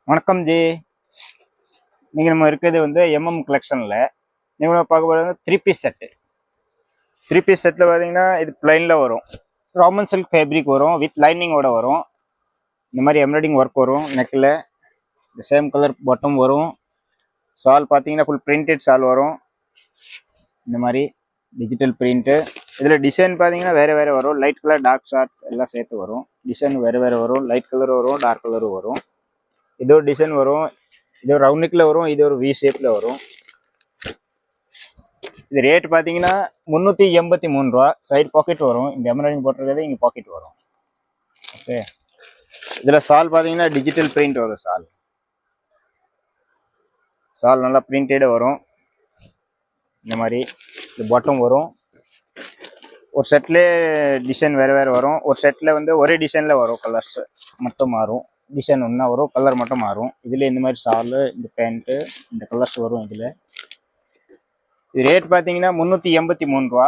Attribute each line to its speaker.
Speaker 1: வணக்கம் ஜி. நீங்கள் நம்ம இருக்கிறது வந்து எம்எம் கலெக்ஷனில் நீங்கள் பார்க்க போகிறது three piece set. Three piece செட்டில் பார்த்தீங்கன்னா இது பிளைனில் வரும், ராமன் சில்க் ஃபேப்ரிக் வரும், வித் லைனிங்கோட வரும். இந்த மாதிரி எம்ப்ராய்டிங் ஒர்க் வரும். நெக்கில் இந்த சேம் கலர் பாட்டம் வரும். சால் பார்த்தீங்கன்னா ஃபுல் பிரிண்டட் சால் வரும். இந்த மாதிரி டிஜிட்டல் பிரிண்ட்டு. இதில் டிசைன் பார்த்தீங்கன்னா வேறு வேறு வரும். லைட் கலர், டார்க் ஷார்ட் எல்லாம் சேர்த்து வரும். டிசைன் வேறு வேறு வரும். லைட் கலர் வரும், டார்க் கலரும் வரும். இது ஒரு டிசைன் வரும், இது ஒரு ரவுண்ட் நெக்கில் வரும், இது ஒரு வி ஷேப்பில் வரும். இது ரேட் பார்த்தீங்கன்னா 383 ரூபா. சைடு பாக்கெட் வரும். இந்த எம்ப்ராய்டிங் போட்டிருக்கிறது இங்கே பாக்கெட் வரும். ஓகே. இதில் சால் பார்த்தீங்கன்னா டிஜிட்டல் பிரிண்ட் வரும். சால் நல்லா பிரிண்டடே வரும். இந்த மாதிரி இது பாட்டம் வரும். ஒரு செட்லேயே டிசைன் வேறு வேறு வரும். ஒரு செட்டில் வந்து ஒரே டிசைனில் வரும். கலர்ஸ் மட்டும் மாறும். டிசைன் ஒன்றா வரும், கலர் மட்டும் மாறும். இதில் இந்த மாதிரி சாலு, இந்த பேண்ட்டு, இந்த கலர்ஸ் வரும். இதில் இது ரேட் பார்த்தீங்கன்னா 383 ரூபா.